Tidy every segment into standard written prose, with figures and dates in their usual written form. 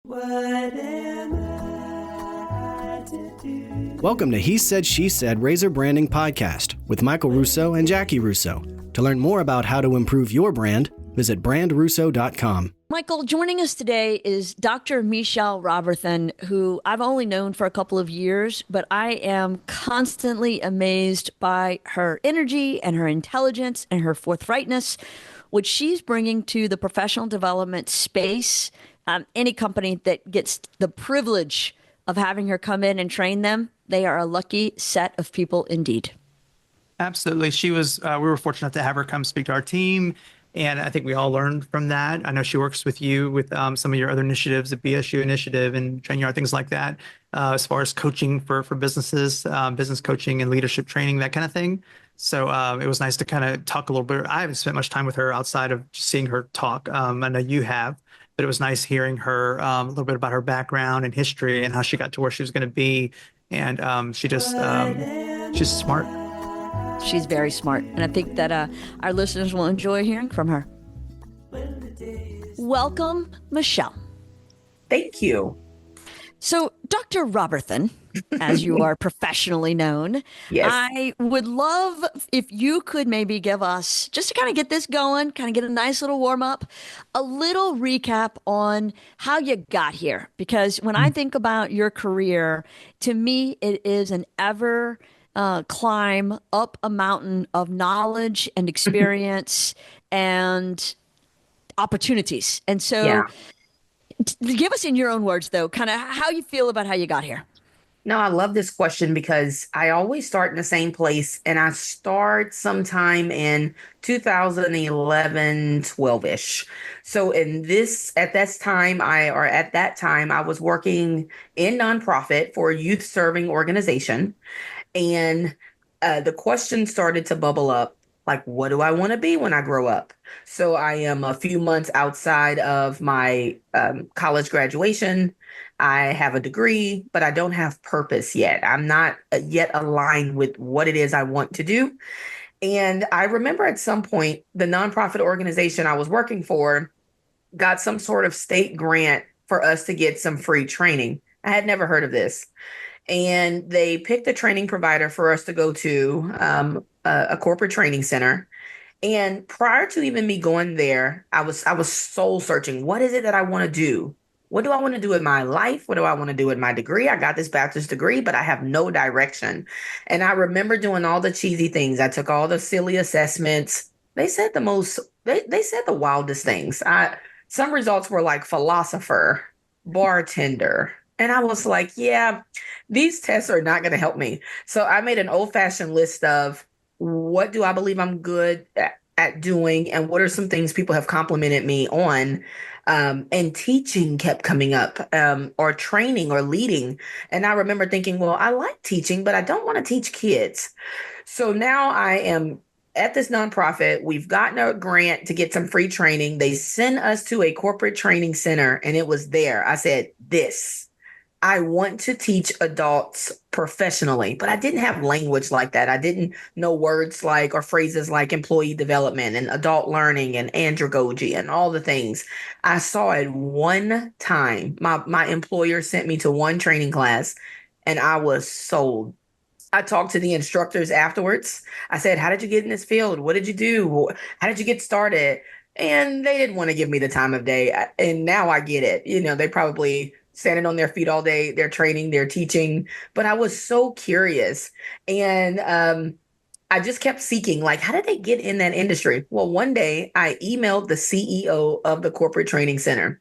What am I to do? Welcome to He Said, She Said Razor Branding Podcast with Michael Russo and Jaci Russo. To learn more about how to improve your brand, visit brandRUSSO.com. Michael, joining us today is Dr. Mechelle Roberthon, who I've only known for a couple of years, but I am constantly amazed by her energy and her intelligence and her forthrightness, which she's bringing to the professional development space. Any company that gets the privilege of having her come in and train them, they are a lucky set of people indeed. Absolutely. We were fortunate to have her come speak to our team. And I think we all learned from that. I know she works with you with some of your other initiatives, the BSU initiative and Train Yard, things like that, as far as coaching for businesses, business coaching and leadership training, that kind of thing. So it was nice to kind of talk a little bit. I haven't spent much time with her outside of just seeing her talk. I know you have, but it was nice hearing her a little bit about her background and history and how she got to where she was going to be. And she's smart. She's very smart, and I think that our listeners will enjoy hearing from her. Welcome, Mechelle. Thank you. So, Dr. Roberthon, as you are professionally known, Yes. I would love if you could maybe give us, just to kind of get this going, kind of get a nice little warm up, a little recap on how you got here. Because when I think about your career, to me, it is an ever climb up a mountain of knowledge and experience and opportunities. And so Yeah. give us in your own words, though, kind of how you feel about how you got here. No, I love this question because I always start in the same place, and I start sometime in 2011, 12-ish. So at that time, I was working in nonprofit for a youth serving organization. And the question started to bubble up, like, what do I want to be when I grow up? So I am a few months outside of my college graduation. I have a degree, but I don't have purpose yet. I'm not yet aligned with what it is I want to do. And I remember at some point, the nonprofit organization I was working for got some sort of state grant for us to get some free training. I had never heard of this. And they picked a training provider for us to go to a corporate training center. And prior to even me going there, I was soul searching. What is it that I want to do? What do I want to do with my life? What do I want to do with my degree? I got this bachelor's degree, but I have no direction. And I remember doing all the cheesy things. I took all the silly assessments. They said they said the wildest things. Some results were like philosopher, bartender. And I was like, yeah, these tests are not going to help me. So I made an old-fashioned list of what do I believe I'm good at doing, and what are some things people have complimented me on. And teaching kept coming up, or training or leading. And I remember thinking, well, I like teaching, but I don't want to teach kids. So now I am at this nonprofit. We've gotten a grant to get some free training. They send us to a corporate training center, and it was there. I said, I want to teach adults professionally, but I didn't have language like that. I didn't know words like or phrases like employee development and adult learning and andragogy and all the things. I saw it one time. My employer sent me to one training class, and I was sold. I talked to the instructors afterwards. I said, how did you get in this field? What did you do? How did you get started? And they didn't want to give me the time of day. And now I get it. They probably standing on their feet all day. They're training, they're teaching. But I was so curious. And I just kept seeking, like, how did they get in that industry? Well, one day I emailed the CEO of the corporate training center.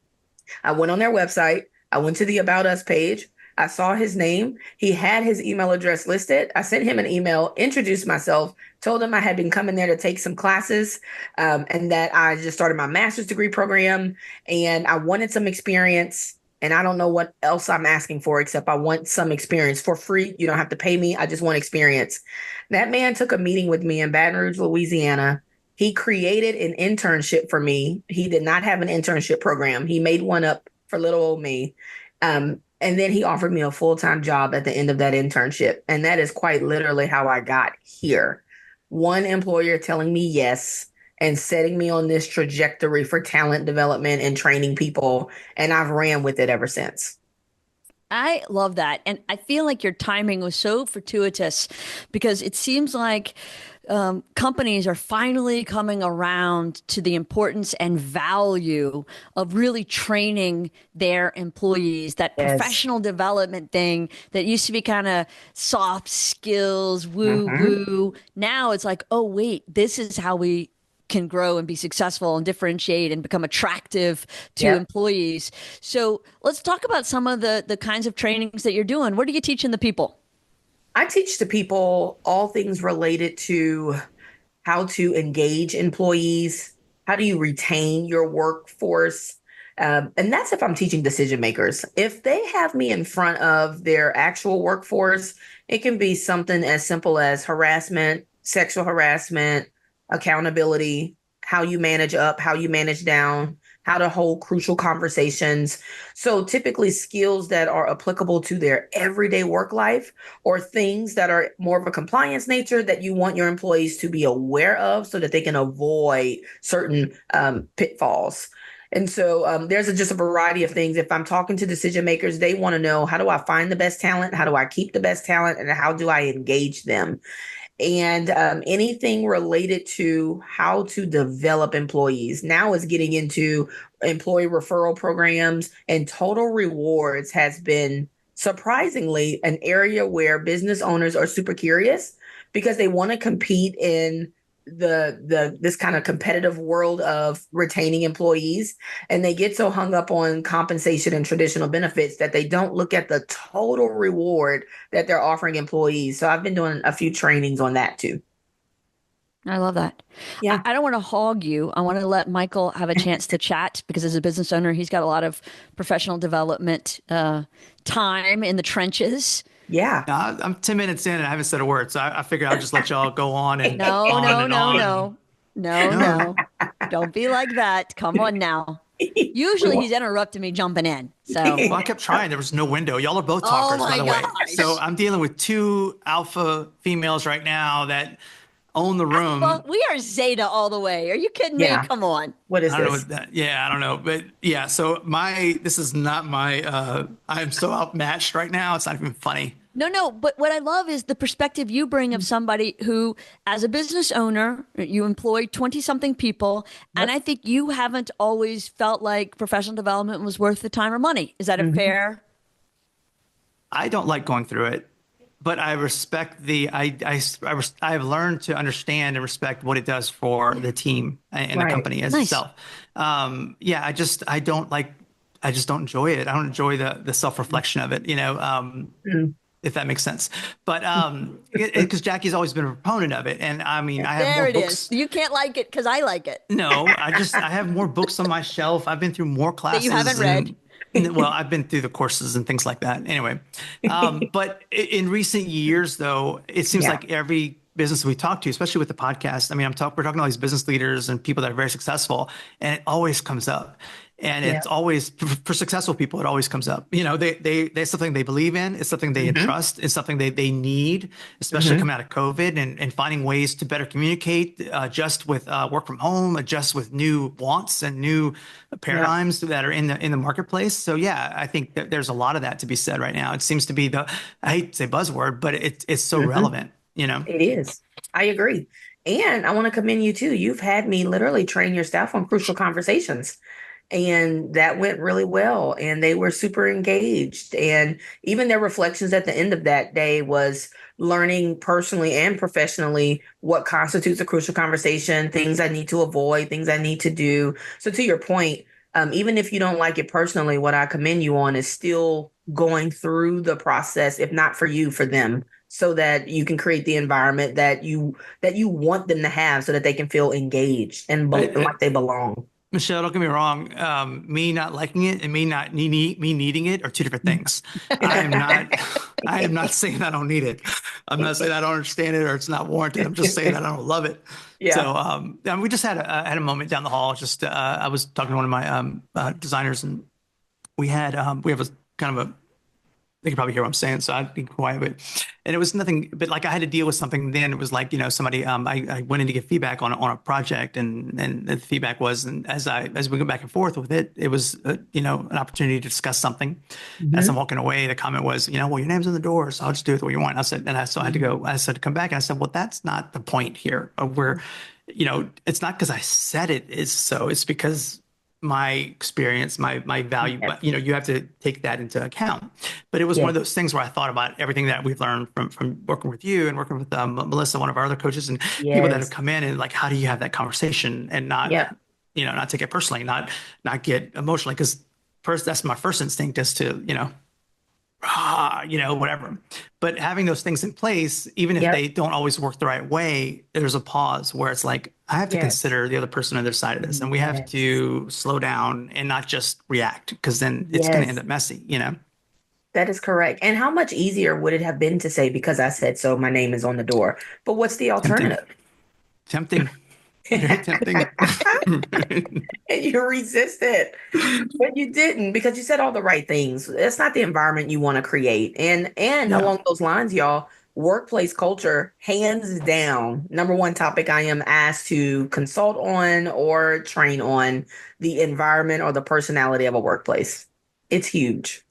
I went on their website. I went to the About Us page. I saw his name. He had his email address listed. I sent him an email, introduced myself, told him I had been coming there to take some classes, and that I just started my master's degree program, and I wanted some experience. And I don't know what else I'm asking for, except I want some experience for free. You don't have to pay me. I just want experience. That man took a meeting with me in Baton Rouge, Louisiana. He created an internship for me. He did not have an internship program. He made one up for little old me. And then he offered me a full-time job at the end of that internship. And that is quite literally how I got here. One employer telling me yes, and setting me on this trajectory for talent development and training people. And I've ran with it ever since. I love that. And I feel like your timing was so fortuitous because it seems like companies are finally coming around to the importance and value of really training their employees. That Yes. professional development thing that used to be kind of soft skills, woo Hmm. woo. Now it's like, oh, wait, this is how we can grow and be successful and differentiate and become attractive to Yep. employees. So let's talk about some of the kinds of trainings that you're doing. What are you teaching the people? I teach the people all things related to how to engage employees, how do you retain your workforce. And that's if I'm teaching decision makers. If they have me in front of their actual workforce, it can be something as simple as harassment, sexual harassment, accountability, how you manage up, how you manage down, how to hold crucial conversations. So typically skills that are applicable to their everyday work life or things that are more of a compliance nature that you want your employees to be aware of so that they can avoid certain pitfalls. And so there's just a variety of things. If I'm talking to decision makers, they want to know, how do I find the best talent? How do I keep the best talent? And how do I engage them? And anything related to how to develop employees. Now is getting into employee referral programs, and total rewards has been surprisingly an area where business owners are super curious because they want to compete in the this kind of competitive world of retaining employees, and they get so hung up on compensation and traditional benefits that they don't look at the total reward that they're offering employees. So I've been doing a few trainings on that too. I love that. Yeah. I don't want to hog you. I want to let Michael have a chance to chat because as a business owner, he's got a lot of professional development time in the trenches. Yeah. I'm 10 minutes in and I haven't said a word, so I figure I'll just let y'all go on and No, on no, and no, on. no. No, No, no. Don't be like that. Come on now. Usually Well, he's interrupting me jumping in. So, well, I kept trying. There was no window. Y'all are both oh talkers, by my the way. So gosh. I'm dealing with two alpha females right now that own the Well, room. we are Zeta all the way. Are you kidding me? yeah. Come on. What I is don't know this? what that, yeah, I don't know. But yeah, so this is not my, I'm so outmatched right now. It's not even funny. No, no, but what I love is the perspective you bring of somebody who, as a business owner, you employ 20 something people. And Yep. I think you haven't always felt like professional development was worth the time or money. Is that a Mhm. fair? I don't like going through it, but I respect I have learned to understand and respect what it does for the team and the Right. company as Nice. itself. Yeah, I don't like, I just don't enjoy it. I don't enjoy the self-reflection of it, Mhm. if that makes sense. But because Jackie's always been a proponent of it, and I mean, I have more There it is. books. You can't like it because I like it No, I have more books on my shelf. I've been through more that you haven't classes read. well, I've been through the courses and things like that. Anyway, but in recent years, though, it seems Yeah. like every business we talk to, especially with the podcast, I mean, we're talking to all these business leaders and people that are very successful, and it always comes up. And Yeah. it's always for successful people, it always comes up. They something they believe in, it's something they Hmm. entrust, it's something they need, especially Hmm. coming out of COVID and finding ways to better communicate, adjust with work from home, adjust with new wants and new Yeah. paradigms that are in the marketplace. So yeah, I think that there's a lot of that to be said right now. It seems to be I hate to say buzzword, but it's so Hmm. relevant, you know. It is. I agree. And I want to commend you too. You've had me literally train your staff on crucial conversations. And that went really well. And they were super engaged. And even their reflections at the end of that day was learning personally and professionally what constitutes a crucial conversation, things I need to avoid, things I need to do. So, to your point, even if you don't like it personally, what I commend you on is still going through the process, if not for you, for them, so that you can create the environment that you want them to have so that they can feel engaged and I, like they belong. Michelle, don't get me wrong. Me not liking it and me needing it are two different things. I am not. I am not saying I don't need it. I'm not saying I don't understand it or it's not warranted. I'm just saying I don't love it. Yeah. So and we just had a moment down the hall. Just I was talking to one of my designers, and we have a kind of a they could probably hear what I'm saying, so I'd be quiet. But and it was nothing, but like I had to deal with something. Then it was like, somebody, I went in to get feedback on a project, and the feedback was, and as we go back and forth with it, it was an opportunity to discuss something. As I'm Hmm. walking away, the comment was, well, your name's on the door, so I'll just do it the way you want. I said, and I so I had to go. I said to come back, and I said, well, that's not the point here. Where, it's not because I said it is so. It's because my experience, my value, Yes. but you have to take that into account. But it was one Yes. of those things where I thought about everything that we've learned from working with you and working with Melissa, one of our other coaches, and people that have Yes. come in, and like, how do you have that conversation and not, Yeah. not take it personally, not get emotionally, because first, that's my first instinct is to, whatever. But having those things in place, even if Yep. they don't always work the right way, there's a pause where it's like, I have to Yes. consider the other person on their side of this, and we have Yes. to slow down and not just react, because then it's going to end Yes. up messy. That is correct. And how much easier would it have been to say, because I said so, my name is on the door? But what's the Tempting, alternative? tempting, very tempting. And you resist it. But you didn't because you said all the right things. It's not the environment you want to create. And Yeah. along those lines, y'all, workplace culture, hands down, number one topic I am asked to consult on or train on the environment or the personality of a workplace. It's huge.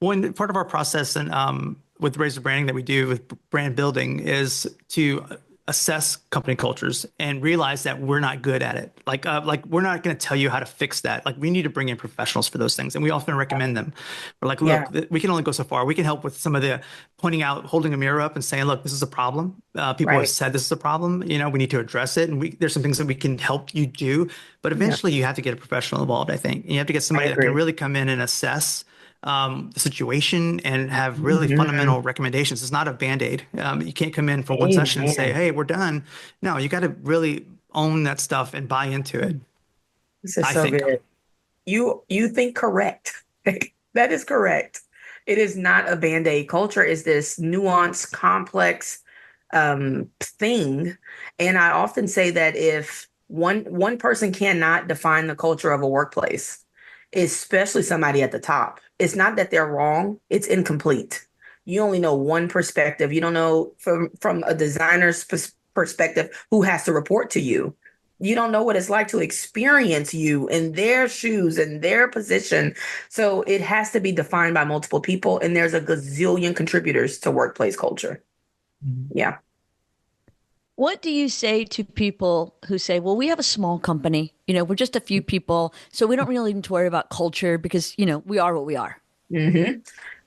One part of our process and with Razor branding that we do with brand building is to assess company cultures and realize that we're not good at it. Like we're not going to tell you how to fix that. Like we need to bring in professionals for those things, and we often recommend them. We're like, Yeah, look, we can only go so far. We can help with some of the pointing out, holding a mirror up, and saying, look, this is a problem. People have right. said this is a problem. We need to address it, and there's some things that we can help you do. But Yeah, eventually, you have to get a professional involved. I think and you have to get I somebody that can agree. really come in and assess the situation and have really Mhm. fundamental recommendations. It's not a band-aid. You can't come in for one session and say, Amen. hey, we're done. No, you got to really own that stuff and buy into it, This is I so think. good. You think correct. That is correct. It is not a band-aid. Culture is this nuanced, complex thing. And I often say that if one person cannot define the culture of a workplace, especially somebody at the top, it's not that they're wrong, it's incomplete. You only know one perspective. You don't know from a designer's perspective who has to report to you. You don't know what it's like to experience you in their shoes and their position. So it has to be defined by multiple people, and there's a gazillion contributors to workplace culture. Yeah. What do you say to people who say, well, we have a small company, we're just a few people, so we don't really need to worry about culture because, we are what we are. Hmm.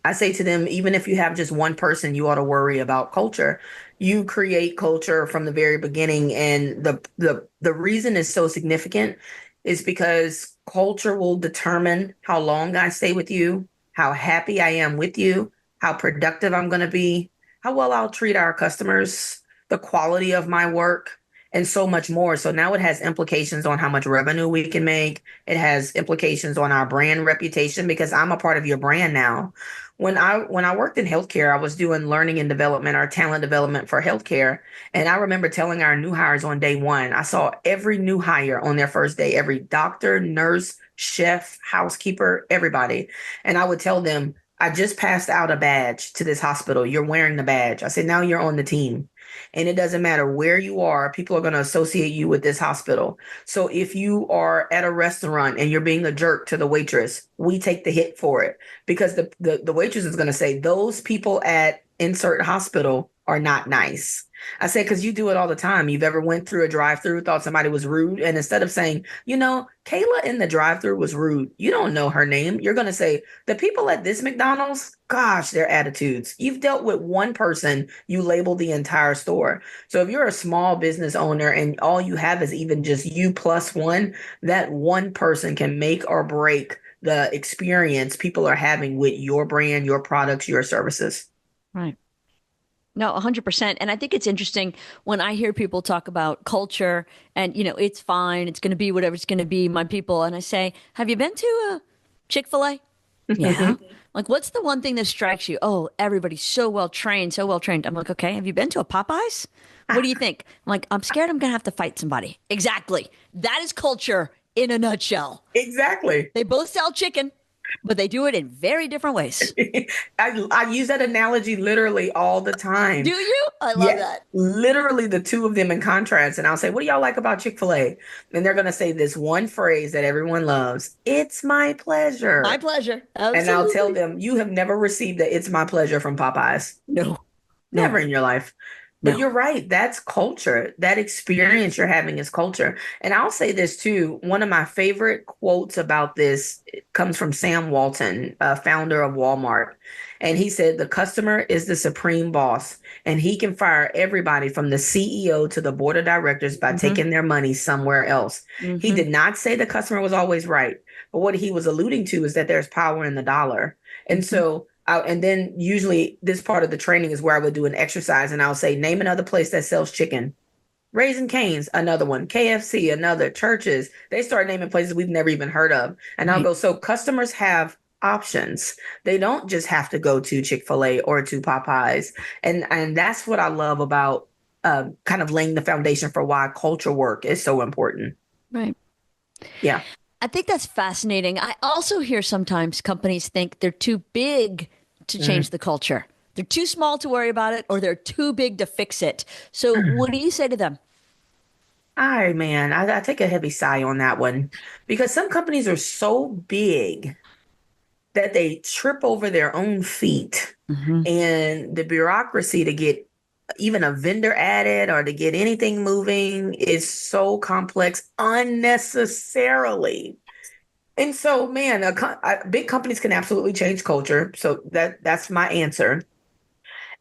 I say to them, even if you have just one person, you ought to worry about culture. You create culture from the very beginning, and the reason is so significant is because culture will determine how long I stay with you, how happy I am with you, how productive I'm going to be, how well I'll treat our customers, the quality of my work, and so much more. So now it has implications on how much revenue we can make. It has implications on our brand reputation because I'm a part of your brand now. When I worked in healthcare, I was doing learning and development or talent development for healthcare. And I remember telling our new hires on day one, I saw every new hire on their first day, every doctor, nurse, chef, housekeeper, everybody. And I would tell them, I just passed out a badge to this hospital. You're wearing the badge. I said, now you're on the team. And it doesn't matter where you are, people are going to associate you with this hospital. So if you are at a restaurant and you're being a jerk to the waitress, we take the hit for it because the waitress is going to say those people at insert hospital are not nice. I say because you do it all the time. You've ever went through a drive-through, thought somebody was rude, and instead of saying, Kayla in the drive-through was rude, you don't know her name. You're going to say the people at this McDonald's, gosh, their attitudes. You've dealt with one person, you label the entire store. So if you're a small business owner and all you have is even just you plus one, that one person can make or break the experience people are having with your brand, your products, your services. Right. No, 100%. And I think it's interesting when I hear people talk about culture and, it's fine. It's going to be whatever it's going to be, my people. And I say, have you been to a Chick-fil-A? Yeah. Like, what's the one thing that strikes you? Oh, everybody's so well trained, so well trained. I'm like, okay, have you been to a Popeyes? What do you think? I'm like, I'm scared I'm going to have to fight somebody. Exactly. That is culture in a nutshell. Exactly. They both sell chicken. but they do it in very different ways. I use that analogy literally all the time. Do you? I love Yeah, that. literally the two of them in contrast. And I'll say, what do y'all like about Chick-fil-A? And they're going to say this one phrase that everyone loves, it's my My pleasure. pleasure. And I'll tell Absolutely. them, you have never received the it's my pleasure from Popeyes. No, Never no, in your life. But no. you're right. That's culture. That experience you're having is culture. And I'll say this too. One of my favorite quotes about this comes from Sam Walton, founder of Walmart. And he said, the customer is the supreme boss, and he can fire everybody from the CEO to the board of directors by Mm-hmm. taking their money somewhere else. He Mm-hmm. did not say the customer was always right. But what he was alluding to is that there's power in the dollar. And Mm-hmm. so and then usually this part of the training is where I would do an exercise and I'll say, name another place that sells chicken. Raising Cane's, another one. KFC, another. Churches. They start naming places we've never even heard of. And I'll Right. go, so customers have options. They don't just have to go to Chick-fil-A or to Popeyes. And that's what I love about kind of laying the foundation for why culture work is so important. Right. Yeah. I think that's fascinating. I also hear sometimes companies think they're too big to change the culture. They're too small to worry about it, or they're too big to fix it. So, what do you say to them? Man, I take a heavy sigh on that one because some companies are so big that they trip over their own feet, Mm-hmm. and the bureaucracy to get even a vendor added or to get anything moving is so complex unnecessarily. And so, man, big companies can absolutely change culture. So that's my answer.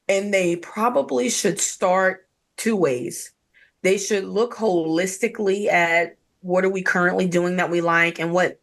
And they probably should start two ways. They should look holistically at what are we currently doing that we like and what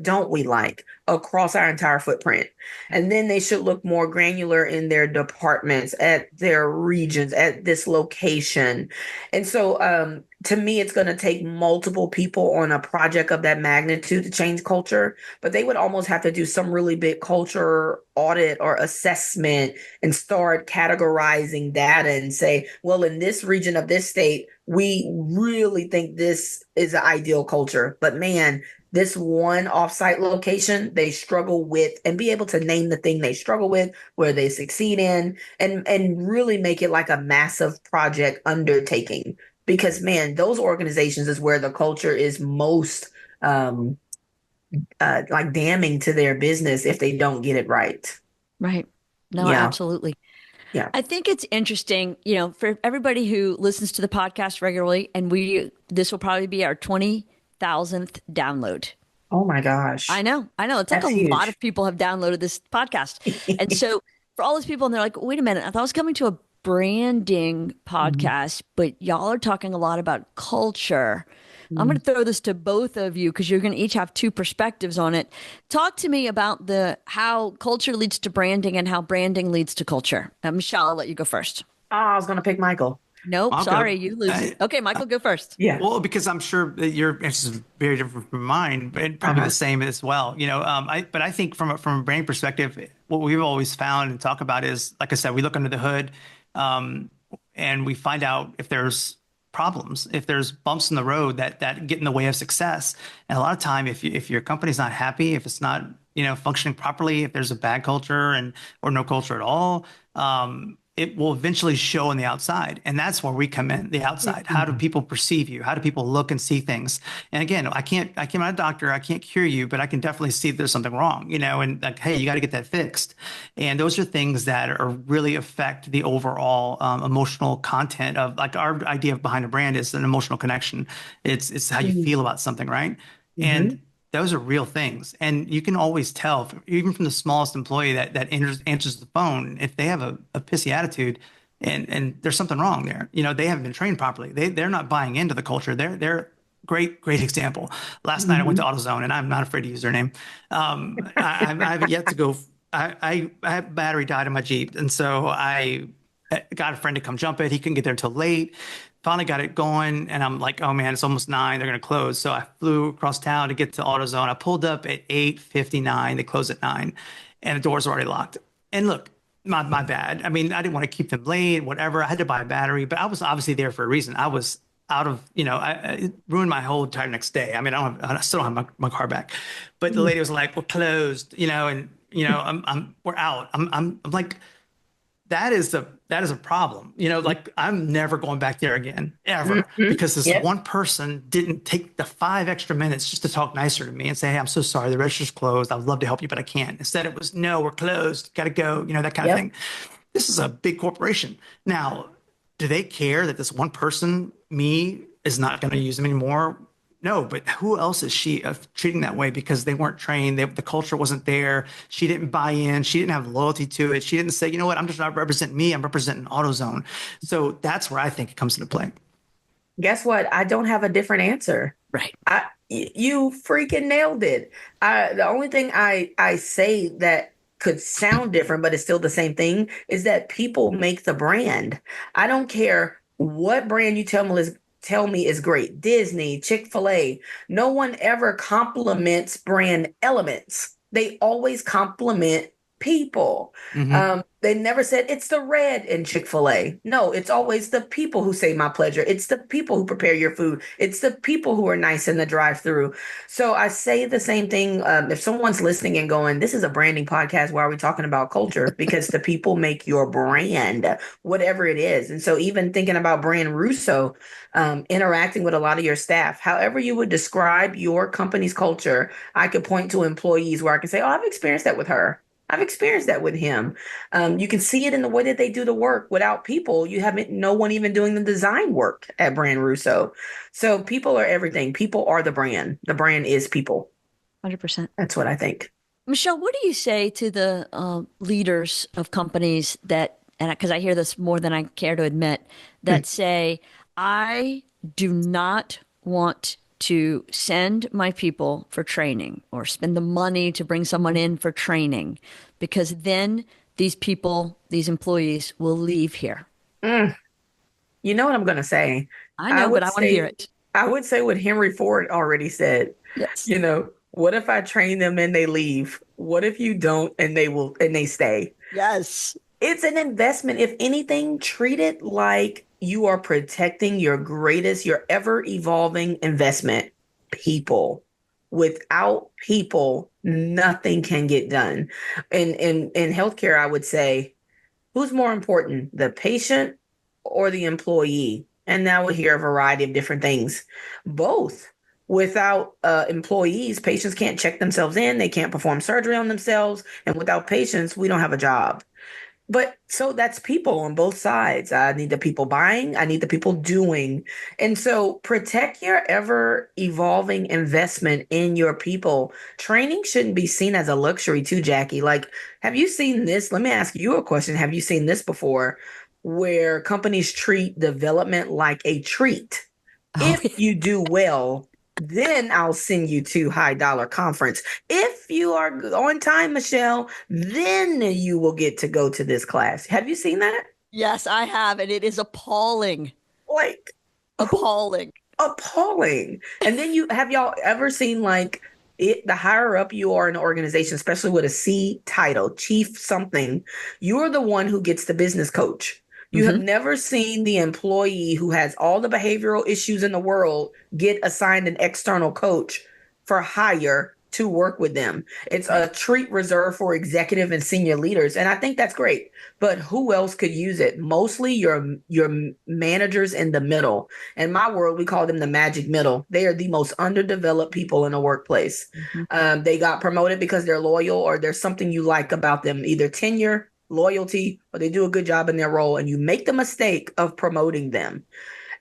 don't we like across our entire footprint. And then they should look more granular in their departments, at their regions, at this location. And so to me, it's going to take multiple people on a project of that magnitude to change culture, but they would almost have to do some really big culture audit or assessment and start categorizing data and say, well, in this region of this state, we really think this is an ideal culture. But man, this one offsite location, they struggle with, and be able to name the thing they struggle with, where they succeed in, and really make it like a massive project undertaking. Because man, those organizations is where the culture is most like damning to their business if they don't get it right. Right. No, Yeah. absolutely. Yeah. I think it's interesting, for everybody who listens to the podcast regularly, and this will probably be our 20,000th download. Oh my gosh. I know. It's like That's a lot huge. of people have downloaded this podcast. And so for all those people, and they're like, wait a minute, I thought I was coming to a branding podcast, but y'all are talking a lot about culture. I'm going to throw this to both of you because you're going to each have two perspectives on it. Talk to me about how culture leads to branding and how branding leads to culture. Mechelle, I'll let you go first. Oh, I was going to pick Michael. Nope, I'll go. sorry, you lose. Okay, Michael, go first. Yeah. Well, because I'm sure that your answer is very different from mine, but probably the same as well. But I think from a brand perspective, what we've always found and talk about is, like I said, we look under the hood, and we find out if there's problems, if there's bumps in the road that get in the way of success. And a lot of time, if your company's not happy, if it's not functioning properly, if there's a bad culture or no culture at all, it will eventually show on the outside. And that's where we come in, the outside. How do people perceive you? How do people look and see things? And again, I'm not a doctor. I can't cure you, but I can definitely see if there's something wrong, and like, hey, you got to get that fixed. And those are things that are really affect the overall emotional content of, like, our idea of behind a brand is an emotional connection. It's how you feel about something, right? And those are real things. And you can always tell, even from the smallest employee that answers the phone, if they have a pissy attitude and there's something wrong there. They haven't been trained properly. They're not buying into the culture. They're great example. Last night I went to AutoZone, and I'm not afraid to use their name. I haven't yet to go. I have battery died in my Jeep. And so I got a friend to come jump it. He couldn't get there until late. Finally got it going, and I'm like, oh man, it's almost 9. They're going to close. So I flew across town to get to AutoZone. I pulled up at 8:59. They close at 9, and the doors are already locked. And look, my bad. I mean, I didn't want to keep them late, whatever. I had to buy a battery, but I was obviously there for a reason. I was out of, it ruined my whole entire next day. I mean, I still don't have my car back, but the lady was like, we're closed, and, we're out. I'm like, that is a problem. Like I'm never going back there again, ever, Mhm. because this Yep. one person didn't take the 5 extra minutes just to talk nicer to me and say, hey, I'm so sorry, the register's closed. I'd love to help you, but I can't. Instead, it was, no, we're closed, gotta go, that kind of Yep. thing. This is a big corporation. Now, do they care that this one person, me, is not going to use them anymore? No, but who else is she treating that way because they weren't trained? The culture wasn't there. She didn't buy in. She didn't have loyalty to it. She didn't say, you know what, I'm just not representing me. I'm representing AutoZone. So that's where I think it comes into play. Guess what? I don't have a different answer. Right. You freaking nailed it. The only thing I say that could sound different, but it's still the same thing, is that people make the brand. I don't care what brand you tell me is great. Disney, Chick-fil-A. No one ever compliments brand elements. They always compliment people. Hmm. They never said it's the red in Chick-fil-A. No, it's always the people who say my pleasure. It's the people who prepare your food. It's the people who are nice in the drive-through. So I say the same thing. If someone's listening and going, this is a branding podcast, why are we talking about culture? Because the people make your brand, whatever it is. And so even thinking about brandRUSSO, interacting with a lot of your staff, however you would describe your company's culture, I could point to employees where I can say, oh, I've experienced that with her. I've experienced that with him. You can see it in the way that they do the work. Without people, you haven't no one even doing the design work at brandRUSSO. So people are everything. People are the brand. The brand is people. 100%. That's what I think. Michelle, what do you say to the leaders of companies that, and because I hear this more than I care to admit, that say, I do not want to send my people for training or spend the money to bring someone in for training because then these people, these employees will leave here. Mm. You know what I'm going to say? I I know, but would I want to hear say, it. I would say what Henry Ford already said. Yes. What if I train them and they leave? What if you don't and they stay? Yes. It's an investment. If anything, treat it like you are protecting your greatest, your ever evolving investment, people. Without people, nothing can get done. In healthcare, I would say, who's more important, the patient or the employee? And now we hear a variety of different things. Both. Without employees, patients can't check themselves in, they can't perform surgery on themselves. And without patients, we don't have a job. But so that's people on both sides. I need the people buying, I need the people doing. And so protect your ever evolving investment in your people. Training shouldn't be seen as a luxury too, Jackie. Like, have you seen this? Let me ask you a question. Have you seen this before where companies treat development like a treat? Oh, If you do well, then I'll send you to high dollar conference. If you are on time, Mechelle, then you will get to go to this class. Have you seen that? yes, I have. And it is appalling. Like, Appalling. appalling. And then y'all ever seen like the higher up you are in an organization, especially with a C title, chief something, you're the one who gets the business coach. You have Hmm. never seen the employee who has all the behavioral issues in the world get assigned an external coach for hire to work with them. It's Right. a treat reserved for executive and senior leaders. And I think that's great. But who else could use it? Mostly your managers in the middle. In my world, we call them the magic middle. They are the most underdeveloped people in a workplace. Hmm. They got promoted because they're loyal or there's something you like about them, either tenure, loyalty, or they do a good job in their role. And you make the mistake of promoting them.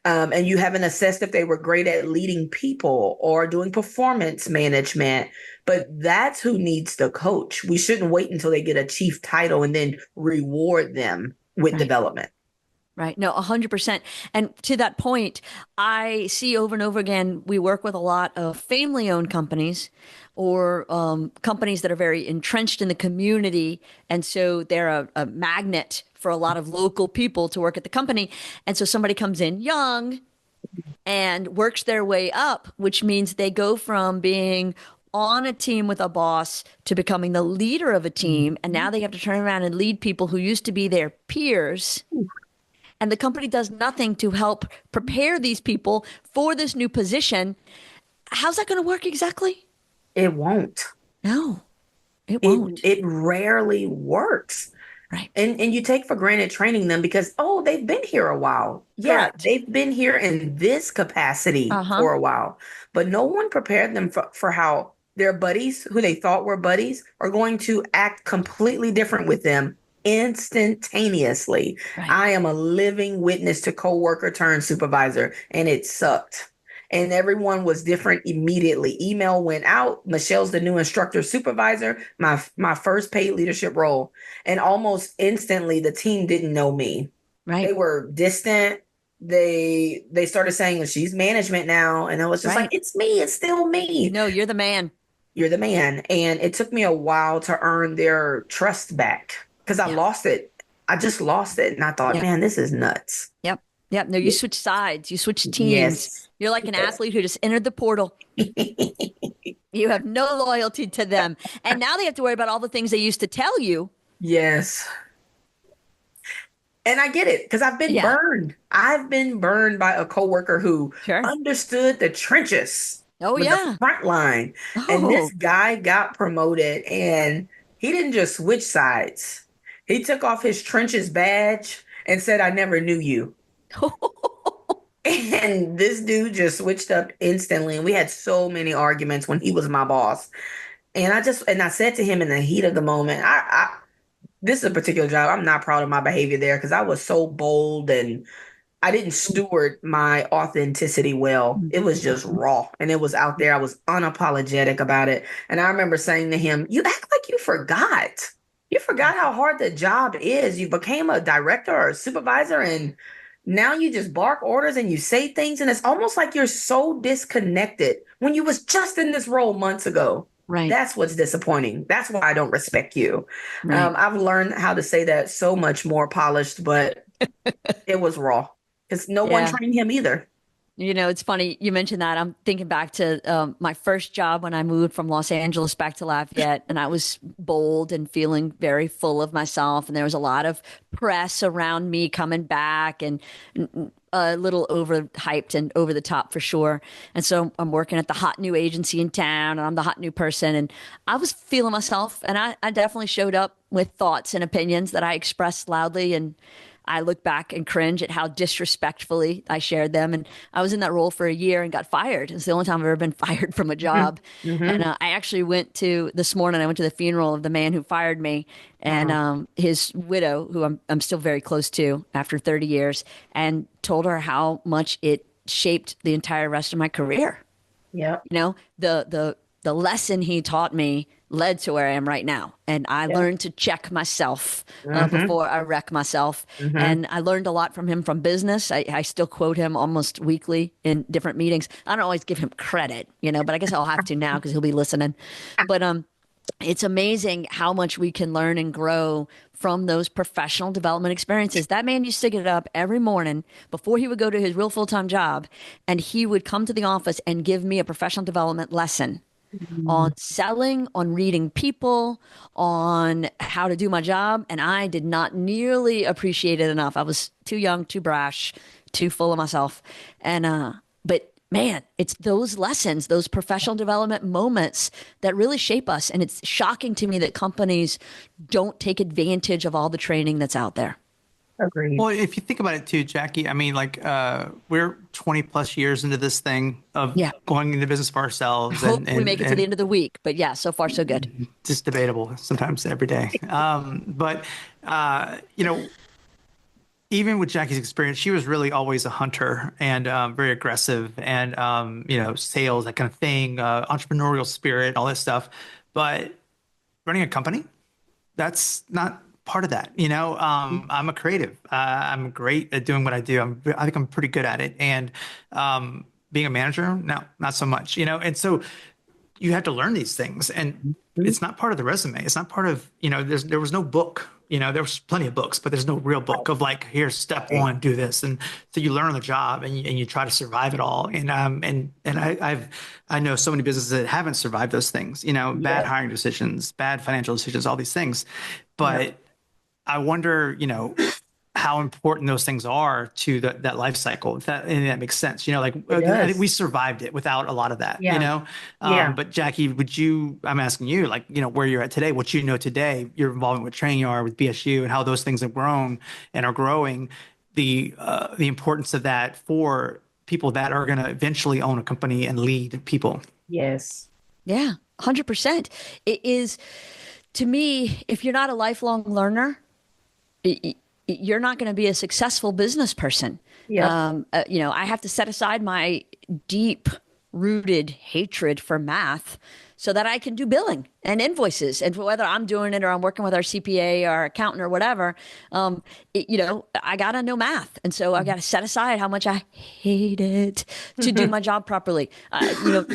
And you haven't assessed if they were great at leading people or doing performance management. But that's who needs the coach. We shouldn't wait until they get a chief title and then reward them with Right. development. Right. No, 100%. And to that point, I see over and over again, we work with a lot of family-owned companies or companies that are very entrenched in the community. And so they're a magnet for a lot of local people to work at the company. And so somebody comes in young and works their way up, which means they go from being on a team with a boss to becoming the leader of a team. And now they have to turn around and lead people who used to be their peers and the company does nothing to help prepare these people for this new position, how's that going to work exactly? It won't. No, it It won't. it rarely works. Right. And you take for granted training them because, oh, they've been here a while. Yeah, Correct. they've been here in this capacity Uh-huh. for a while. But no one prepared them for how their buddies, who they thought were buddies, are going to act completely different with them instantaneously. Right. I am a living witness to coworker turned supervisor, and it sucked. And everyone was different immediately. Email went out. Michelle's the new instructor supervisor, my first paid leadership role. And almost instantly the team didn't know me. They Right. were distant. They started saying, well, she's management now. And I was just like, Right. it's me, it's still me. No, you're the man. You're the man. And it took me a while to earn their trust back because I Yeah. lost it. I just lost it. And I thought, Yep. man, this is nuts. Yep. Yep. No, you switch sides. You switch teams. Yes. You're like an Yes. athlete who just entered the portal. You have no loyalty to them. And now they have to worry about all the things they used to tell you. Yes. And I get it because I've been Yeah. burned. I've been burned by a coworker who Sure. understood the trenches Oh, with yeah. the front line. And Oh. this guy got promoted and he didn't just switch sides. He took off his trenches badge and said, I never knew you. And this dude just switched up instantly. And we had so many arguments when he was my boss. And I said to him in the heat of the moment, this is a particular job. I'm not proud of my behavior there because I was so bold and I didn't steward my authenticity well. It was just raw and it was out there. I was unapologetic about it. And I remember saying to him, you act like you forgot. You forgot how hard the job is. You became a director or a supervisor and now you just bark orders and you say things. And it's almost like you're so disconnected when you was just in this role months ago. Right. That's what's disappointing. That's why I don't respect you. Right. I've learned how to say that so much more polished, but it was raw because no one Yeah. trained him either. You know, it's funny you mentioned that. I'm thinking back to my first job when I moved from Los Angeles back to Lafayette, and I was bold and feeling very full of myself. And there was a lot of press around me coming back and a little overhyped and over the top for sure. And so I'm working at the hot new agency in town, and I'm the hot new person. And I was feeling myself, and I definitely showed up with thoughts and opinions that I expressed loudly. And I look back and cringe at how disrespectfully I shared them. And I was in that role for a year and got fired. It's the only time I've ever been fired from a job. Mm-hmm. And I actually this morning, I went to the funeral of the man who fired me and his widow, who I'm still very close to after 30 years, and told her how much it shaped the entire rest of my career. Yep. You know, the lesson he taught me led to where I am right now. And I learned to check myself before I wreck myself. And I learned a lot from him from business. I still quote him almost weekly in different meetings. I don't always give him credit, but I guess I'll have to now because he'll be listening. But it's amazing how much we can learn and grow from those professional development experiences. That man used to get up every morning before he would go to his real full-time job, and he would come to the office and give me a professional development lesson on selling, on reading people, on how to do my job. And I did not nearly appreciate it enough. I was too young, too brash, too full of myself. And, but man, it's those lessons, those professional development moments that really shape us. And it's shocking to me that companies don't take advantage of all the training that's out there. Agreed. Well, if you think about it too, Jackie, I mean, we're 20 plus years into this thing of going into business for ourselves. Hope we make it to the end of the week. But yeah, so far so good. Just debatable sometimes every day. But even with Jackie's experience, she was really always a hunter and very aggressive and, sales, that kind of thing, entrepreneurial spirit, all that stuff. But running a company, that's not part of that. I'm a creative. I'm great at doing what I do. I think I'm pretty good at it. And being a manager, no, not so much, and so you have to learn these things, and it's not part of the resume. It's not part of, there was no book, there was plenty of books, but there's no real book of here's step one, do this. And so you learn on the job and you try to survive it all. And I know so many businesses that haven't survived those things, bad hiring decisions, bad financial decisions, all these things. But I wonder, how important those things are to that life cycle. And that makes sense. Like It I think does. we survived it without a lot of that, Yeah. Yeah. But Jaci, I'm asking you, like, where you're at today, what you know today, your involvement with TrainYard, with BSU, and how those things have grown and are growing, the importance of that for people that are going to eventually own a company and lead people. Yes. Yeah, 100%. It is, to me, if you're not a lifelong learner, you're not going to be a successful business person. Yep. I have to set aside my deep rooted hatred for math so that I can do billing and invoices. And whether I'm doing it or I'm working with our CPA or our accountant or whatever, I got to know math. And so I got to set aside how much I hate it to do my job properly.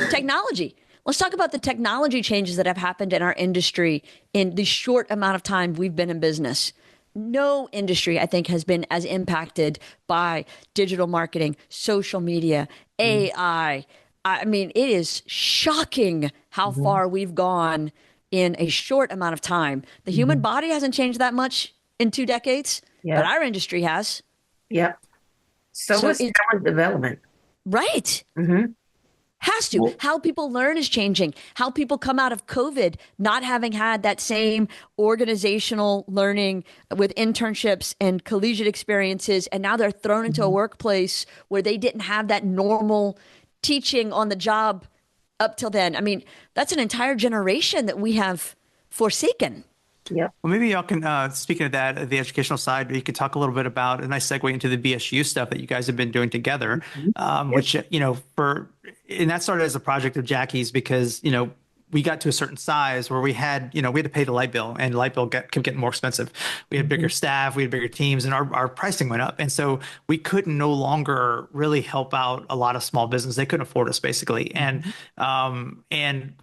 Technology. Let's talk about the technology changes that have happened in our industry in the short amount of time we've been in business. No industry, I think, has been as impacted by digital marketing, social media, AI. I mean, it is shocking how far we've gone in a short amount of time. The human body hasn't changed that much in 2 decades, but Yep. our industry has. Yep. So So is talent development. right. Hmm. Has to. How people learn is changing. How people come out of COVID not having had that same organizational learning with internships and collegiate experiences. And now they're thrown into a workplace where they didn't have that normal teaching on the job up till then. I mean, that's an entire generation that we have forsaken. Yep. Well, maybe y'all can, speaking of that, the educational side, you could talk a little bit about a nice segue into the BSU stuff that you guys have been doing together, which, and that started as a project of Jaci's because, we got to a certain size where we had to pay the light bill, and the light bill kept getting more expensive. We had bigger staff, we had bigger teams, and our pricing went up. And so we couldn't no longer really help out a lot of small business. They couldn't afford us basically. And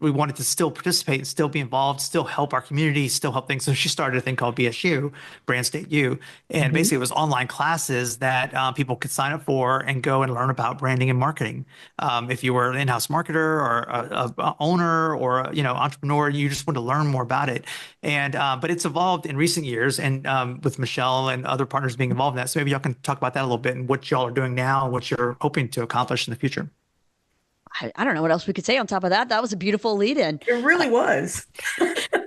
we wanted to still participate and still be involved, still help our community, still help things. So she started a thing called BSU, Brand State U. And basically it was online classes that people could sign up for and go and learn about branding and marketing. If you were an in-house marketer or a owner or entrepreneur, you just want to learn more about it. And but it's evolved in recent years, and with Mechelle and other partners being involved in that. So maybe y'all can talk about that a little bit and what y'all are doing now and what you're hoping to accomplish in the future. I don't know what else we could say on top of that. That was a beautiful lead in. It really was.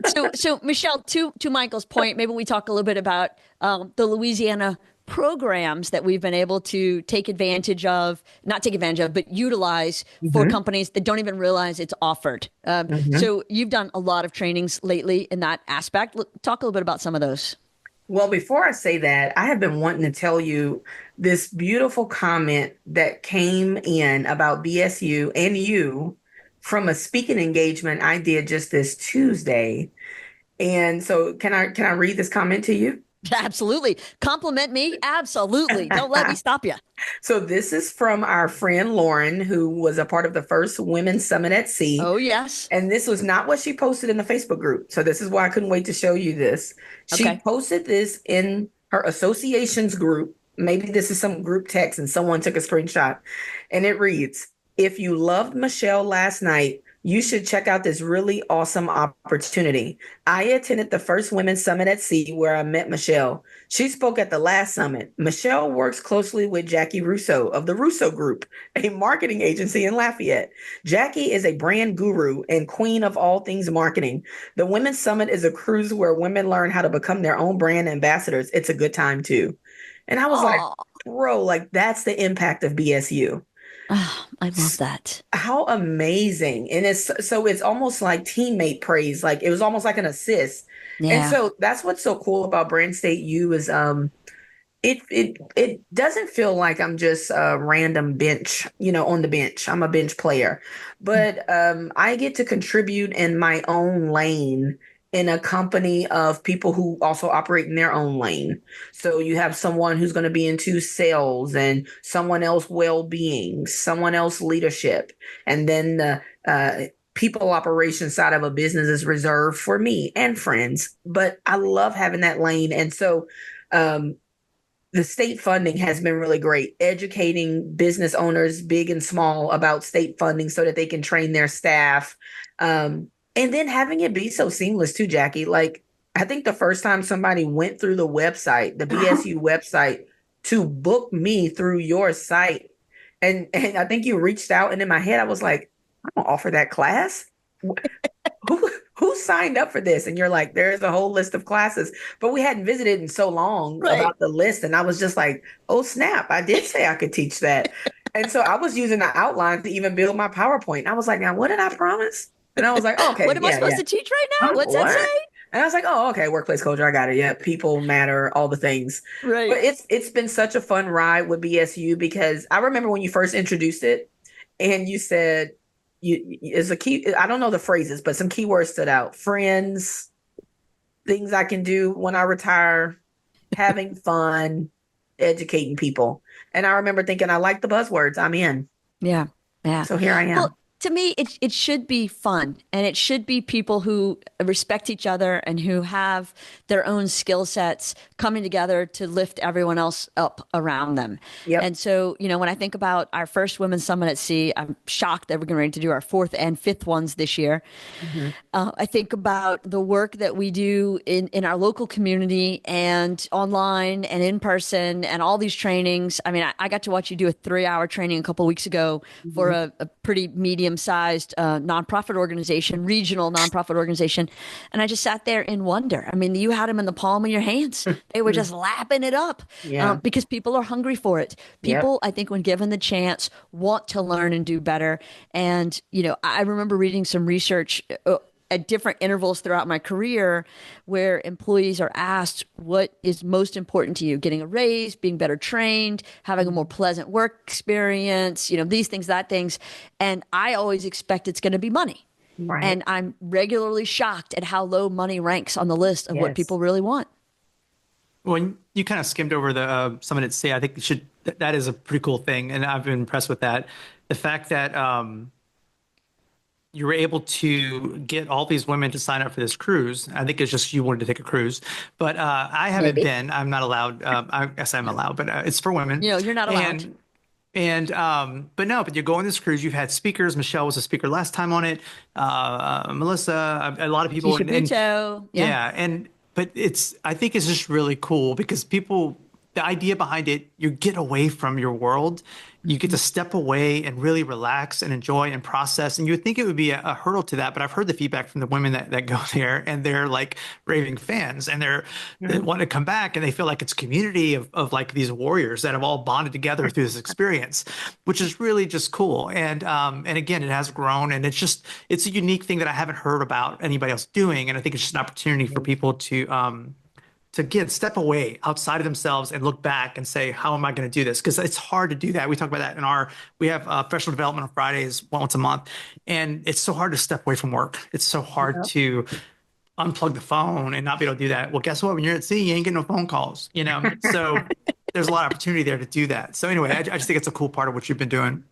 So Mechelle, to Michael's point, maybe we talk a little bit about the Louisiana programs that we've been able to not take advantage of, but utilize for companies that don't even realize it's offered. So you've done a lot of trainings lately in that aspect. Talk a little bit about some of those. Well, before I say that, I have been wanting to tell you this beautiful comment that came in about BSU and you from a speaking engagement I did just this Tuesday. And so can I read this comment to you? Absolutely. Compliment me. Absolutely. Don't let me stop you. So this is from our friend Lauren, who was a part of the first Women's Summit at Sea. Oh, yes. And this was not what she posted in the Facebook group. So this is why I couldn't wait to show you this. She Okay. posted this in her association's group. Maybe this is some group text and someone took a screenshot. And it reads, "If you loved Mechelle last night, you should check out this really awesome opportunity. I attended the first Women's Summit at Sea where I met Mechelle. She spoke at the last summit. Mechelle works closely with Jaci Russo of the Russo Group, a marketing agency in Lafayette. Jaci is a brand guru and queen of all things marketing. The Women's Summit is a cruise where women learn how to become their own brand ambassadors. It's a good time too." And I was like, bro, like that's the impact of BSU. Oh, I love that. How amazing. And it's almost like teammate praise. Like it was almost like an assist. And Yeah. so that's what's so cool about Brand State U is it doesn't feel like I'm just a random bench, on the bench. I'm a bench player. But I get to contribute in my own lane in a company of people who also operate in their own lane. So you have someone who's going to be into sales and someone else well-being, someone else leadership. And then the people operations side of a business is reserved for me and friends. But I love having that lane. And so the state funding has been really great, educating business owners, big and small, about state funding so that they can train their staff. And then having it be so seamless too, Jaci. Like, I think the first time somebody went through the website, the BSU website, to book me through your site. And I think you reached out, and in my head, I was like, I'm gonna offer that class. Who signed up for this? And you're like, there's a whole list of classes, but we hadn't visited in so long Right. about the list. And I was just like, oh snap, I did say I could teach that. And so I was using the outline to even build my PowerPoint. And I was like, now what did I promise? And I was like, oh, okay, What am I yeah, supposed yeah. to teach right now? What's that What? say? And I was like, oh, okay, workplace culture, I got it. Yeah, people matter, all the things. But Right. it's been such a fun ride with BSU because I remember when you first introduced it and you said you is a key, I don't know the phrases, but some keywords stood out. Friends, things I can do when I retire, having fun, educating people. And I remember thinking, I like the buzzwords, I'm in. Yeah. Yeah. So here I am. Well, to me, it should be fun, and it should be people who respect each other and who have their own skill sets coming together to lift everyone else up around them. Yep. And so, when I think about our first Women's Summit at Sea, I'm shocked that we're getting ready to do our fourth and fifth ones this year. Mhm. I think about the work that we do in our local community and online and in person and all these trainings. I mean, I got to watch you do a 3-hour training a couple of weeks ago for Mhm. a pretty medium-sized nonprofit organization, regional nonprofit organization. And I just sat there in wonder. I mean, you had them in the palm of your hands. They were just lapping it up Yeah. because people are hungry for it. Yep. People, I think, when given the chance, want to learn and do better. And, I remember reading some research at different intervals throughout my career where employees are asked what is most important to you, getting a raise, being better trained, having a more pleasant work experience, these things, that things. And I always expect it's going to be money. Right. And I'm regularly shocked at how low money ranks on the list of what Yes. people really want. When you kind of skimmed over the Summit at Sea, I think that is a pretty cool thing, and I've been impressed with that. The fact that you were able to get all these women to sign up for this cruise. I think it's just you wanted to take a cruise, but I haven't Maybe. been. I'm not allowed. I guess I'm allowed, but it's for women. You're not allowed. But no, but you go on this cruise. You've had speakers. Michelle was a speaker last time on it. Melissa, a lot of people. Keisha Buto. Yeah. Yeah, but I think it's just really cool because the idea behind it, you get away from your world. You get to step away and really relax and enjoy and process. And you would think it would be a hurdle to that, but I've heard the feedback from the women that go there, and they're like raving fans, and they want to come back, and they feel like it's a community of like these warriors that have all bonded together through this experience, which is really just cool. And again, it has grown, and it's a unique thing that I haven't heard about anybody else doing. And I think it's just an opportunity for people to again step away outside of themselves and look back and say, how am I going to do this? Because it's hard to do that. We talk about that we have professional development on Fridays once a month, and it's so hard to step away from work. It's so hard to unplug the phone and not be able to do that. Well, guess what? When you're at sea, you ain't getting no phone calls, So there's a lot of opportunity there to do that. So anyway, I just think it's a cool part of what you've been doing.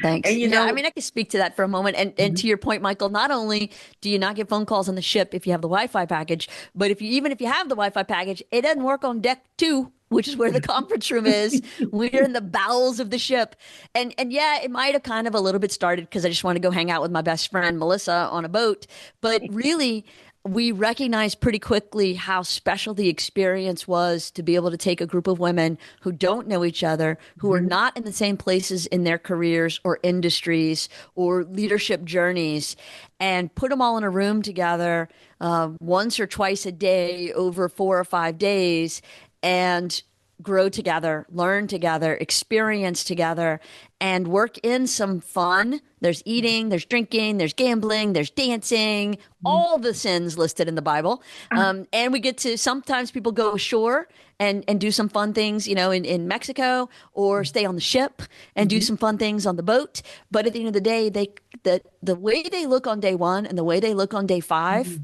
Thanks. And I mean, I can speak to that for a moment. And to your point, Michael, not only do you not get phone calls on the ship if you have the Wi-Fi package, but even if you have the Wi-Fi package, it doesn't work on deck 2, which is where the conference room is. We're in the bowels of the ship. And yeah, it might have kind of a little bit started because I just want to go hang out with my best friend, Melissa, on a boat. But really, we recognized pretty quickly how special the experience was to be able to take a group of women who don't know each other, who are not in the same places in their careers or industries or leadership journeys, and put them all in a room together once or twice a day over 4 or 5 days and grow together, learn together, experience together, and work in some fun. There's eating, there's drinking, there's gambling, there's dancing, all the sins listed in the Bible. And we get to, sometimes people go ashore and do some fun things, in Mexico, or stay on the ship and do some fun things on the boat. But at the end of the day, the way they look on day 1 and the way they look on day 5,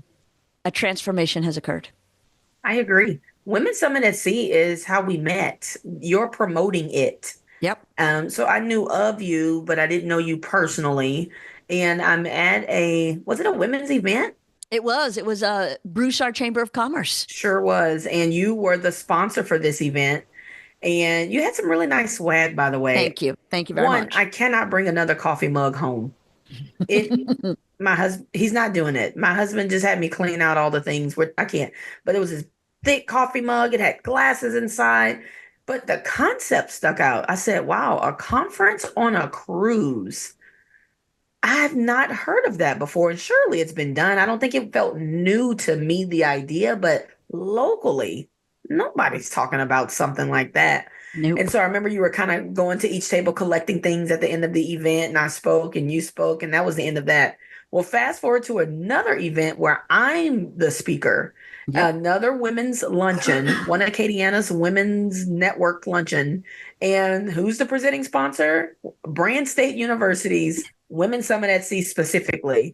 a transformation has occurred. I agree. Women's Summit at Sea is how we met. You're promoting it. Yep. So I knew of you, but I didn't know you personally. And I'm at was it a women's event? It was a Broussard Chamber of Commerce. Sure was. And you were the sponsor for this event. And you had some really nice swag, by the way. Thank you. Thank you very much. I cannot bring another coffee mug home. It my husband, he's not doing it. My husband just had me clean out all the things where I can't, but it was this thick coffee mug. It had glasses inside, but the concept stuck out. I said, wow, a conference on a cruise. I've not heard of that before. And surely it's been done. I don't think it felt new to me, the idea, but locally, nobody's talking about something like that. And Nope. so I remember you were kind of going to each table collecting things at the end of the event, and I spoke and you spoke, and that was the end of that. Well, fast forward to another event where I'm the speaker, Yep. another women's luncheon, one of Acadiana's women's network luncheon. And who's the presenting sponsor? Brand State University's Women's Summit at Sea specifically.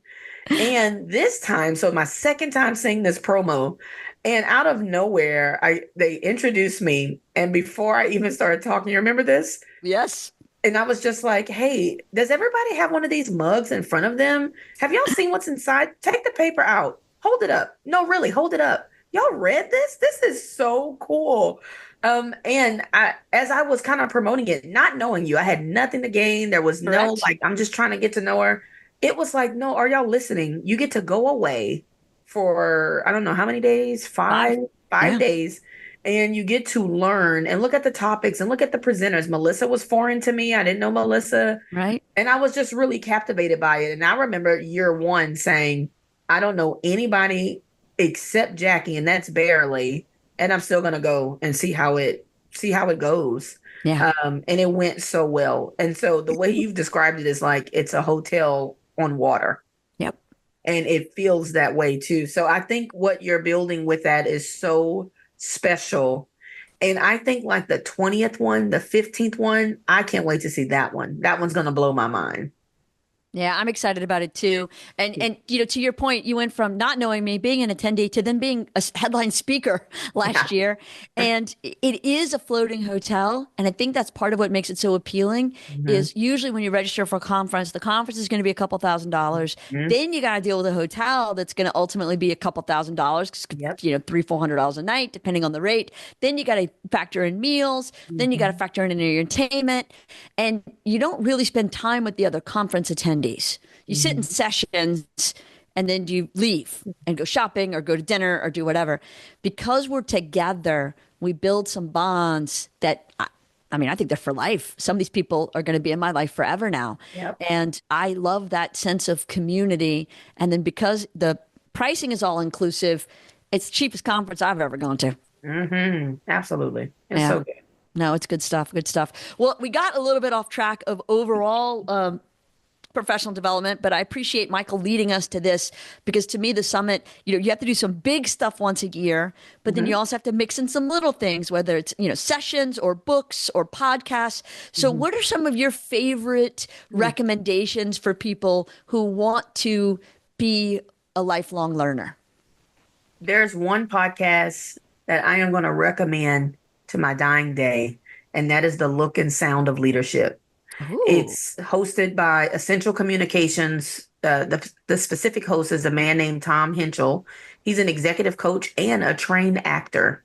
And this time, so my second time seeing this promo, and out of nowhere, they introduced me. And before I even started talking, you remember this? Yes. And I was just like, hey, does everybody have one of these mugs in front of them? Have y'all seen what's inside? Take the paper out. Hold it up. No, really, hold it up. Y'all read this? This is so cool. As I was kind of promoting it, not knowing you, I had nothing to gain. There was no Correct. like, I'm just trying to get to know her. It was like, no, are y'all listening? You get to go away for I don't know how many days, Five. five Yeah. days, and you get to learn and look at the topics and look at the presenters. Melissa was foreign to me. I didn't know Melissa. Right. And I was just really captivated by it. And I remember year one saying, I don't know anybody except Jackie, and that's barely. And I'm still gonna go and see how it goes. Yeah. And it went so well. And so the way you've described it is like it's a hotel on water. Yep. And it feels that way too. So I think what you're building with that is so special. And I think like the 20th one, the 15th one, I can't wait to see that one. That one's going to blow my mind. Yeah, I'm excited about it too. And to your point, you went from not knowing me, being an attendee, to then being a headline speaker Yeah. last year. And it is a floating hotel, and I think that's part of what makes it so appealing. Mhm. Is usually when you register for a conference, the conference is going to be a couple $1,000s. Mhm. Then you got to deal with a hotel that's going to ultimately be a couple $1,000s, Yep. $300-400 a night, depending on the rate. Then you got to factor in meals. Then you got to Mhm. factor in your entertainment, and you don't really spend time with the other conference attendees. You sit in Mhm. sessions and then you leave and go shopping or go to dinner or do whatever. Because we're together, we build some bonds that I mean, I think they're for life. Some of these people are going to be in my life forever now. Yep. And I love that sense of community. And then because the pricing is all inclusive, it's the cheapest conference I've ever gone to. Absolutely. It's Yeah. so good. No, it's good stuff. Good stuff. Well, we got a little bit off track of overall professional development, but I appreciate Michael leading us to this because to me, the summit, you have to do some big stuff once a year, but then you Mhm. also have to mix in some little things, whether it's, sessions or books or podcasts. So Mhm. what are some of your favorite Mhm. recommendations for people who want to be a lifelong learner? There's one podcast that I am going to recommend to my dying day, and that is The Look and Sound of Leadership. Ooh. It's hosted by Essential Communications. The specific host is a man named Tom Henschel. He's an executive coach and a trained actor.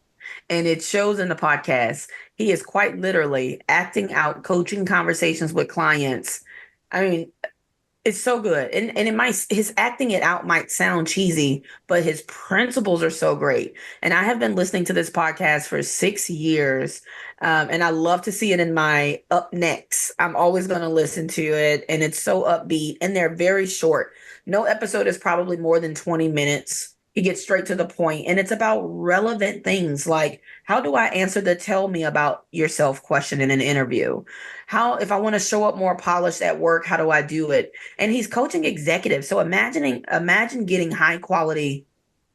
And it shows in the podcast, he is quite literally acting out coaching conversations with clients. I mean, it's so good. And it might his acting it out might sound cheesy, but his principles are so great. And I have been listening to this podcast for 6 years. And I love to see it in my up next. I'm always going to listen to it. And it's so upbeat. And they're very short. No episode is probably more than 20 minutes. He gets straight to the point, and it's about relevant things like how do I answer the tell me about yourself question in an interview? How, if I want to show up more polished at work, how do I do it? And he's coaching executives. So imagine getting high quality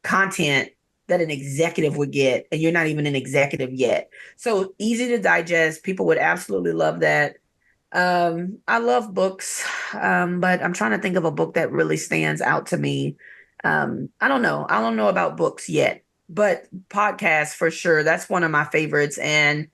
content that an executive would get, and you're not even an executive yet. So easy to digest. People would absolutely love that. I love books, but I'm trying to think of a book that really stands out to me. I don't know. I don't know about books yet, but podcasts for sure. That's one of my favorites. And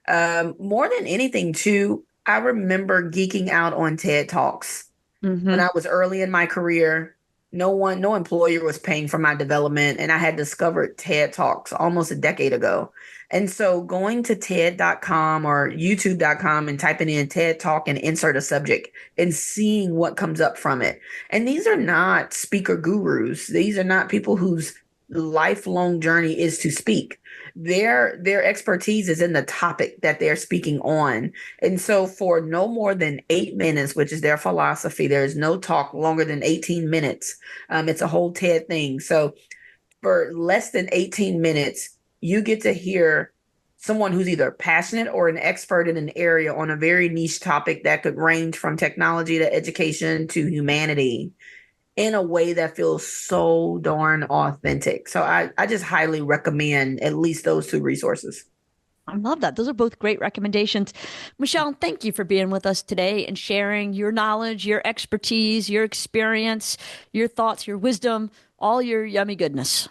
more than anything, too, I remember geeking out on TED Talks when Mm-hmm. I was early in my career. no employer was paying for my development. And I had discovered TED Talks almost a decade ago. And so going to TED.com or YouTube.com and typing in TED Talk and insert a subject and seeing what comes up from it. And these are not speaker gurus. These are not people whose lifelong journey is to speak. Their expertise is in the topic that they're speaking on. And so for no more than 8 minutes, which is their philosophy, there is no talk longer than 18 minutes. It's a whole TED thing. So for less than 18 minutes, you get to hear someone who's either passionate or an expert in an area on a very niche topic that could range from technology to education to humanity in a way that feels so darn authentic. So I just highly recommend at least those two resources. I love that. Those are both great recommendations. Mechelle, thank you for being with us today and sharing your knowledge, your expertise, your experience, your thoughts, your wisdom, all your yummy goodness.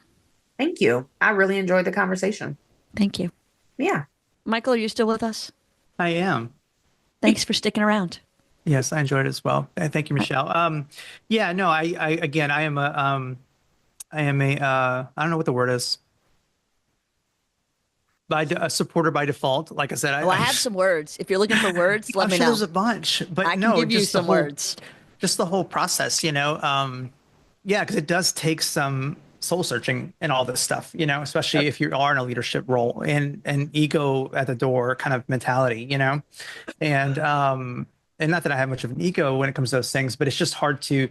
Thank you. I really enjoyed the conversation. Thank you. Yeah. Michael, are you still with us? I am. Thanks for sticking around. Yes, I enjoyed it as well. Thank you, Mechelle. Yeah, no, again, I am a I don't know what the word is. A supporter by default. Like I said, Well, I have some words. If you're looking for words, let I'm me sure know. there's a bunch, but I can no, give you just the some whole, words. just the whole process, yeah, because it does take some soul searching and all this stuff, especially if you are in a leadership role and an ego at the door kind of mentality, and not that I have much of an ego when it comes to those things, but it's just hard to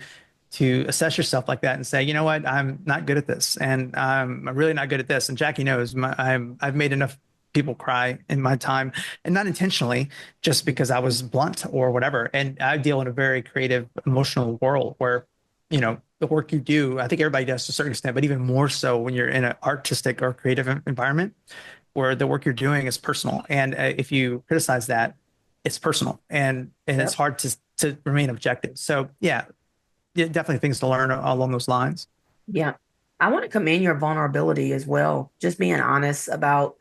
assess yourself like that and say, you know what, I'm not good at this, and I'm really not good at this. And Jackie knows I've made enough people cry in my time, and not intentionally, just because I was blunt or whatever. And I deal in a very creative, emotional world where, the work you do, I think everybody does to a certain extent, but even more so when you're in an artistic or creative environment where the work you're doing is personal. And if you criticize that, it's personal, and it's hard to remain objective. So yeah, definitely things to learn along those lines. Yeah. I want to commend your vulnerability as well. Just being honest about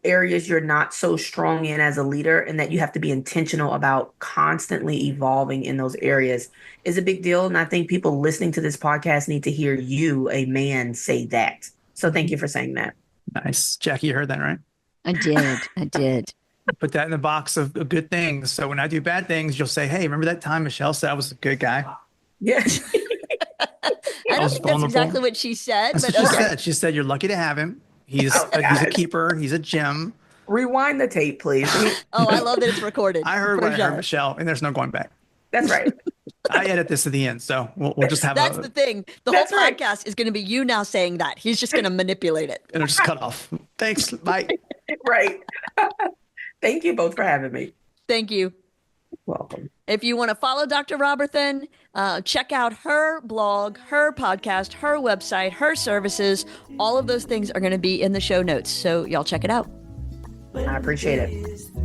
areas you're not so strong in as a leader, and that you have to be intentional about constantly evolving in those areas is a big deal. And I think people listening to this podcast need to hear you, a man, say that. So thank you for saying that. Nice. Jackie, you heard that, right? I did. Put that in the box of good things. So when I do bad things, you'll say, hey, remember that time Mechelle said I was a good guy? Yes. I don't think that's exactly what she said, That's but what she okay. said. She said, you're lucky to have him. He's a keeper. He's a gem. Rewind the tape, please. Oh, I love that it's recorded. I heard For what I heard, sure. Mechelle, and there's no going back. That's right. I edit this at the end, so we'll just have That's the thing. The whole That's right. podcast is going to be you now saying that. He's just going to manipulate it. it'll just cut off. Thanks. Bye. Right. Thank you both for having me. Thank you. Welcome. If you want to follow Dr. Roberthon, check out her blog, her podcast, her website, her services. All of those things are going to be in the show notes. So y'all check it out. I appreciate it.